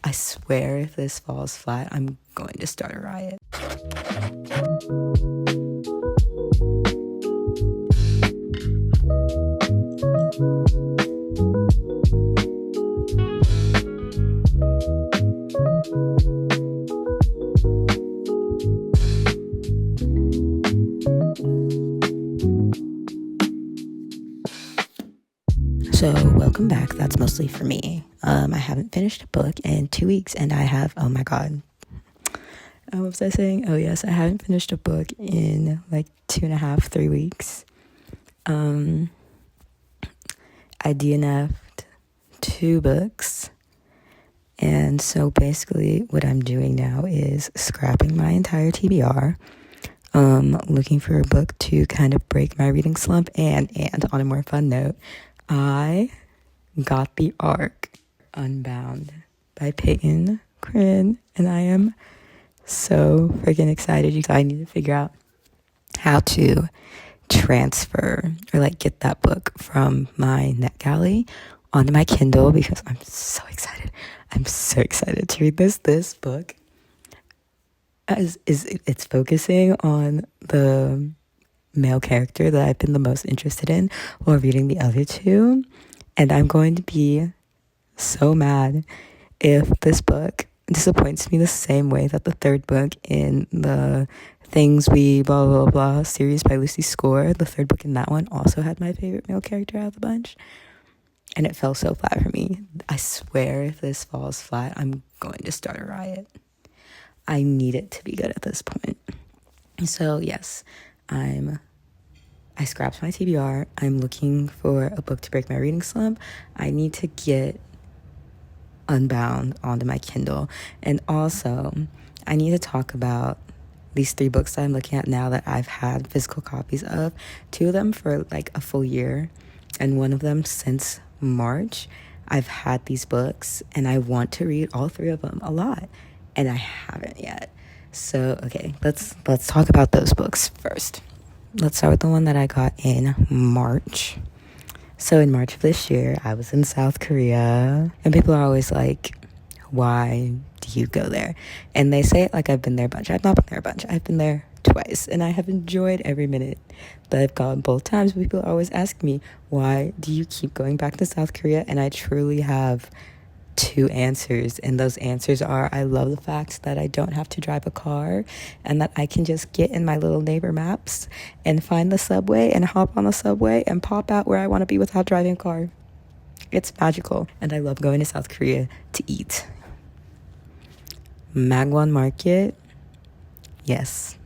I swear if this falls flat, I'm going to start a riot. So welcome back. That's mostly for me. I haven't finished a book in 2 weeks, and I have, oh my god, what was I saying? Oh yes, I haven't finished a book in like 2.5, 3 weeks. I DNF'd 2 books, and so basically what I'm doing now is scrapping my entire TBR, looking for a book to kind of break my reading slump, and on a more fun note, I got the arc Unbound by Peyton Crin, and I am so freaking excited. You guys need to figure out how to transfer or like get that book from my NetGalley onto my Kindle because I'm so excited. I'm so excited to read this. This book it's focusing on the male character that I've been the most interested in while reading the other 2, and I'm going to be so mad if this book disappoints me the same way that the 3rd book in the Things We blah blah blah series by Lucy Score, the 3rd book in that one also had my favorite male character out of the bunch, and it fell so flat for me. I swear if this falls flat, I'm going to start a riot. I need it to be good at this point. So yes, I scrapped my TBR. I'm looking for a book to break my reading slump. I need to get Unbound onto my Kindle. And also, I need to talk about these 3 books that I'm looking at now that I've had physical copies of. 2 of them for like a full year, and 1 of them since March. I've had these books, and I want to read all 3 of them a lot, and I haven't yet. So, okay, let's talk about those books first. Let's start with the one that I got in March. So in March of this year, I was in South Korea, and people are always like, why do you go there? And they say it like I've been there a bunch. I've not been there a bunch. I've been there twice, and I have enjoyed every minute that I've gone both times. People always ask me, why do you keep going back to South Korea? And I truly have 2 answers, and those answers are, I love the fact that I don't have to drive a car and that I can just get in my little neighbor maps and find the subway and hop on the subway and pop out where I want to be without driving a car. It's magical, and I love going to South Korea to eat. Magwon Market, yes,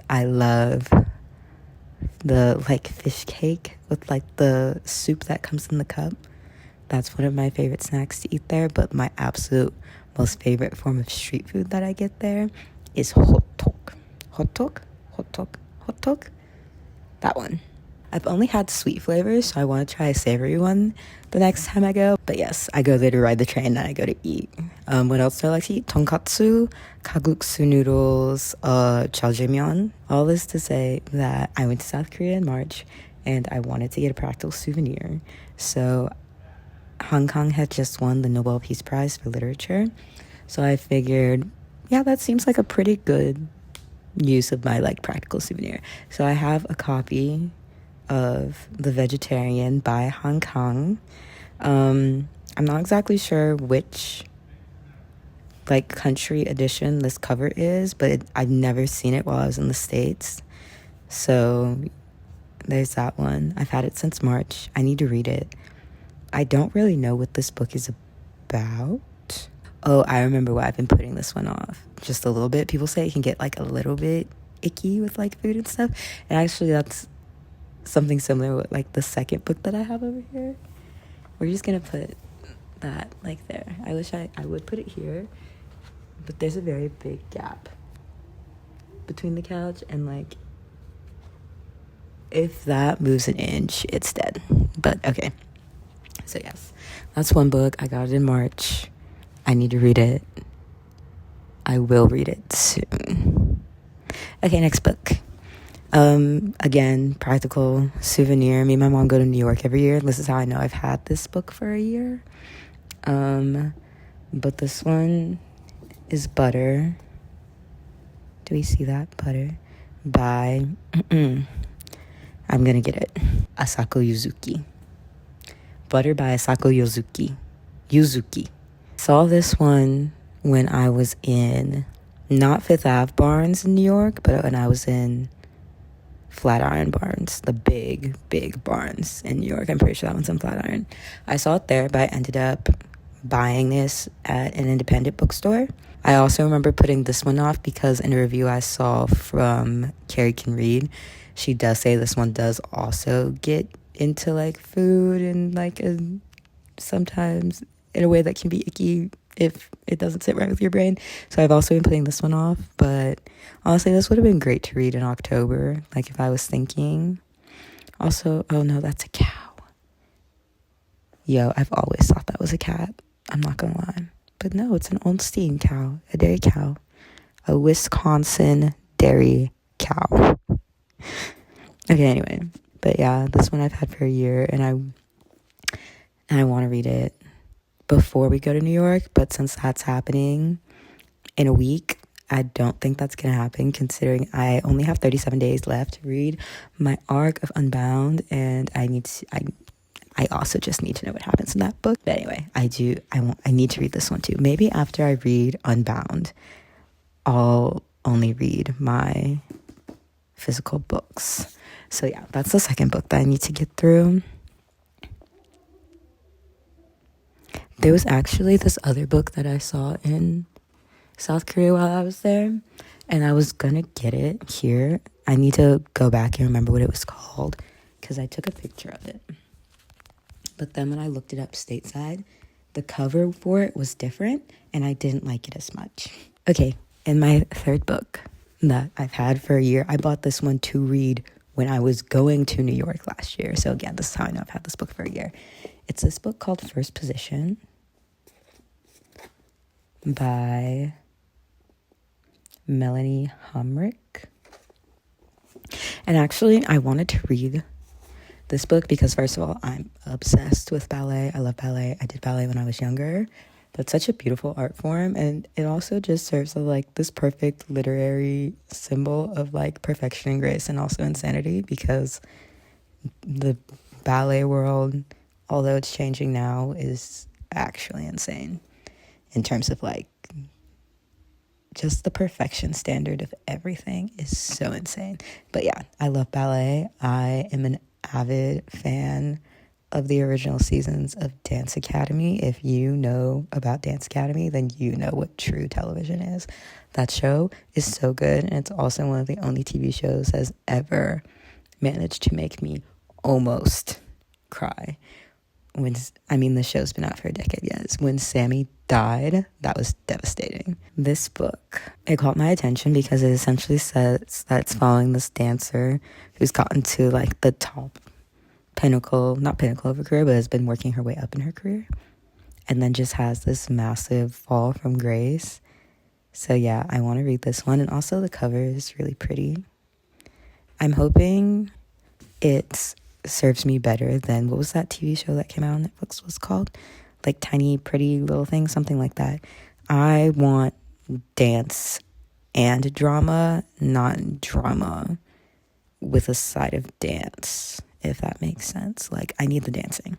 I love the like fish cake with like the soup that comes in the cup. That's one of my favorite snacks to eat there, but my absolute most favorite form of street food that I get there is hotteok. Hotteok? That one. I've only had sweet flavors, so I want to try a savory one the next time I go. But yes, I go there to ride the train, and I go to eat. What else do I like to eat? Tonkatsu, kalguksu noodles, jjajangmyeon. All this to say that I went to South Korea in March, and I wanted to get a practical souvenir. So Hong Kong had just won the Nobel Peace Prize for Literature. So I figured, yeah, that seems like a pretty good use of my like practical souvenir. So I have a copy of The Vegetarian by Hong Kong. I'm not exactly sure which like country edition this cover is, but I've never seen it while I was in the States. So there's that one. I've had it since March. I need to read it. I don't really know what this book is about. Oh, I remember why I've been putting this one off just a little bit. People say it can get like a little bit icky with like food and stuff. And actually that's something similar with like the 2nd book that I have over here. We're just gonna put that like there. I wish I would put it here, but there's a very big gap between the couch, and like if that moves an inch, it's dead. But okay. So yes, that's one book. I got it in March. I need to read it. I will read it soon. Okay, next book. Again, practical souvenir. Me and my mom go to New York every year. This is how I know I've had this book for a year. But this one is Butter. Do we see that? Butter by I'm gonna get it. Asako Yuzuki. Butter by Asako Yuzuki. Saw this one when I was in not Fifth Ave Barnes in New York, but when I was in Flatiron Barnes, the big Barnes in New York. I'm pretty sure that one's in Flatiron. I saw it there, but I ended up buying this at an independent bookstore. I also remember putting this one off because in a review I saw from Carrie Can Read, she does say this one does also get into like food and like sometimes in a way that can be icky if it doesn't sit right with your brain. So I've also been putting this one off, but honestly, this would have been great to read in October, like if I was thinking. Also, oh no, that's a cow. Yo, I've always thought that was a cat. I'm not gonna lie. But no, it's an Holstein cow, a dairy cow. A Wisconsin dairy cow. Okay, anyway. But yeah, this one I've had for a year, and I want to read it before we go to New York, but since that's happening in a week, I don't think that's going to happen considering I only have 37 days left to read my arc of Unbound, and I also just need to know what happens in that book. But anyway, I need to read this one too. Maybe after I read Unbound, I'll only read my physical books. So yeah, that's the second book that I need to get through. There was actually this other book that I saw in South Korea while I was there, and I was gonna get it here. I need to go back and remember what it was called because I took a picture of it. But then when I looked it up stateside, the cover for it was different and I didn't like it as much. Okay, and my third book that I've had for a year, I bought this one to read when I was going to New York last year. So again, this is how I know I've had this book for a year. It's this book called First Position by Melanie Humrick. And actually, I wanted to read this book because, first of all, I'm obsessed with ballet. I love ballet. I did ballet when I was younger. That's such a beautiful art form, and it also just serves as like this perfect literary symbol of like perfection and grace and also insanity, because the ballet world, although it's changing now, is actually insane in terms of like just the perfection standard of everything is so insane. But yeah, I love ballet. I am an avid fan of the original seasons of Dance Academy. If you know about Dance Academy, then you know what true television is. That show is so good, and it's also one of the only TV shows that has ever managed to make me almost cry. The show's been out for a decade, yes. When Sammy died, that was devastating. This book, it caught my attention because it essentially says that it's following this dancer who's gotten to like the top not pinnacle of her career, but has been working her way up in her career, and then just has this massive fall from grace. So yeah, I want to read this one, and also the cover is really pretty. I'm hoping it serves me better than, what was that TV show that came out on Netflix was called? Like Tiny Pretty Little Thing, something like that. I want dance and drama, not drama with a side of dance, if that makes sense. Like, I need the dancing.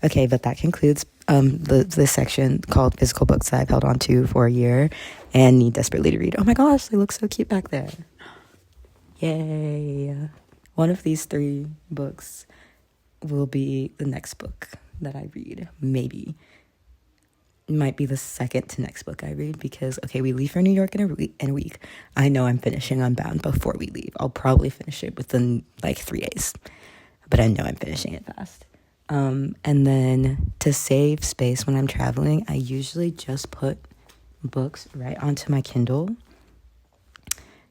Okay, but that concludes this section called Physical Books that I've held on to for a year and need desperately to read. Oh my gosh, they look so cute back there. Yay. One of these 3 books will be the next book that I read. Maybe. It might be the second to next book I read because, okay, we leave for New York in a week. I know I'm finishing Unbound before we leave. I'll probably finish it within like 3 days, but I know I'm finishing it fast. And then to save space when I'm traveling, I usually just put books right onto my Kindle,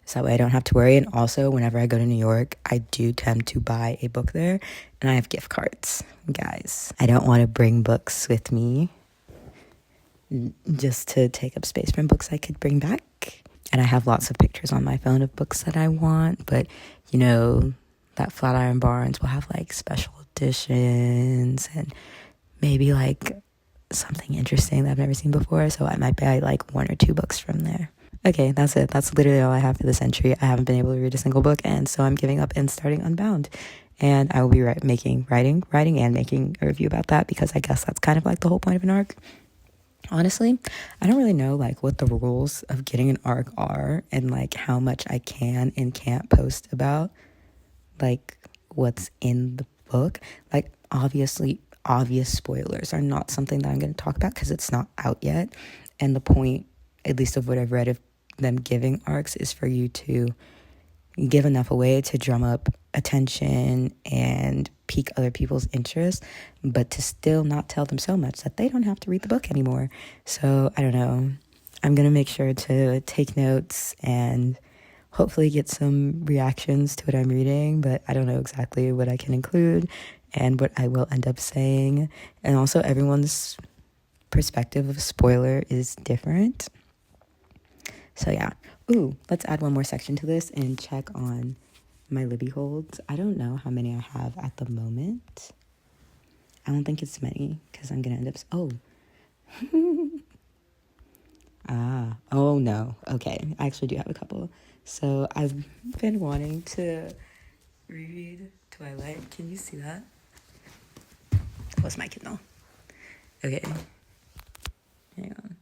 so that way I don't have to worry. And also, whenever I go to New York, I do tend to buy a book there, and I have gift cards. Guys, I don't want to bring books with me just to take up space from books I could bring back. And I have lots of pictures on my phone of books that I want, but you know, that Flatiron Barnes will have like special editions and maybe like something interesting that I've never seen before. So I might buy like 1 or 2 books from there. Okay, that's it. That's literally all I have for this entry. I haven't been able to read a single book, and so I'm giving up and starting Unbound. And I will be writing and making a review about that, because I guess that's kind of like the whole point of an arc. Honestly, I don't really know like what the rules of getting an arc are, and like how much I can and can't post about like what's in the book. Like obviously obvious spoilers are not something that I'm going to talk about because it's not out yet. And the point, at least of what I've read of them giving arcs, is for you to give enough away to drum up attention and pique other people's interest, but to still not tell them so much that they don't have to read the book anymore. So I don't know. I'm going to make sure to take notes and hopefully get some reactions to what I'm reading, but I don't know exactly what I can include and what I will end up saying. And also, everyone's perspective of spoiler is different. So yeah. Ooh, let's add one more section to this and check on my Libby holds. I don't know how many I have at the moment. I don't think it's many, because I'm going to end up... Oh no. Okay, I actually do have a couple. So I've been wanting to reread Twilight. Can you see that? What's my Kindle? Okay. Hang on.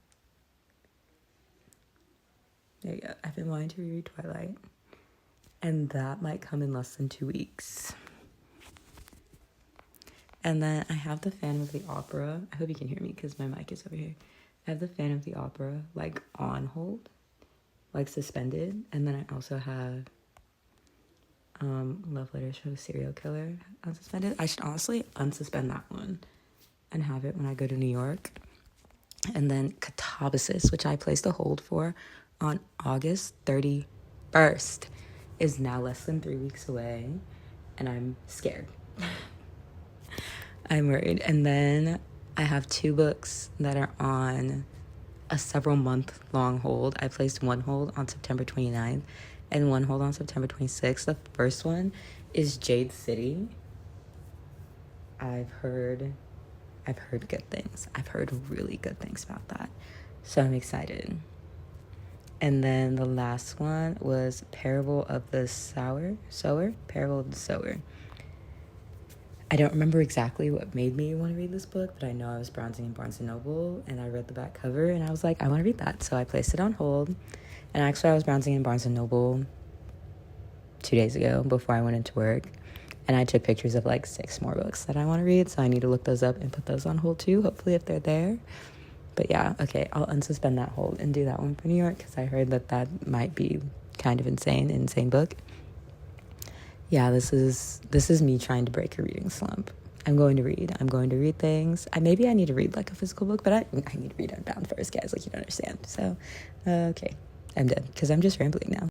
There you go. I've been wanting to reread Twilight. And that might come in less than 2 weeks. And then I have the Phantom of the Opera. I hope you can hear me because my mic is over here. I have the Phantom of the Opera like on hold, like suspended. And then I also have Love Letters from a Serial Killer unsuspended. I should honestly unsuspend that one and have it when I go to New York. And then Catabasis, which I placed a hold for on August 31st, is now less than 3 weeks away, and I'm scared. I'm worried. And then I have 2 books that are on a several month long hold. I placed one hold on September 29th and one hold on September 26th. The first one is Jade City. I've heard good things. I've heard really good things about that. So I'm excited. And then the last one was Parable of the Sower. I don't remember exactly what made me want to read this book, but I know I was browsing in Barnes & Noble, and I read the back cover, and I was like, I want to read that. So I placed it on hold. And actually, I was browsing in Barnes & Noble 2 days ago before I went into work, and I took pictures of like 6 more books that I want to read, so I need to look those up and put those on hold too, hopefully, if they're there. But yeah, okay, I'll unsuspend that hold and do that one for New York, because I heard that might be kind of insane book. Yeah, this is me trying to break a reading slump. I'm going to read things. Maybe I need to read like a physical book, but I need to read Unbound first, guys. Like, you don't understand. So, okay, I'm done because I'm just rambling now.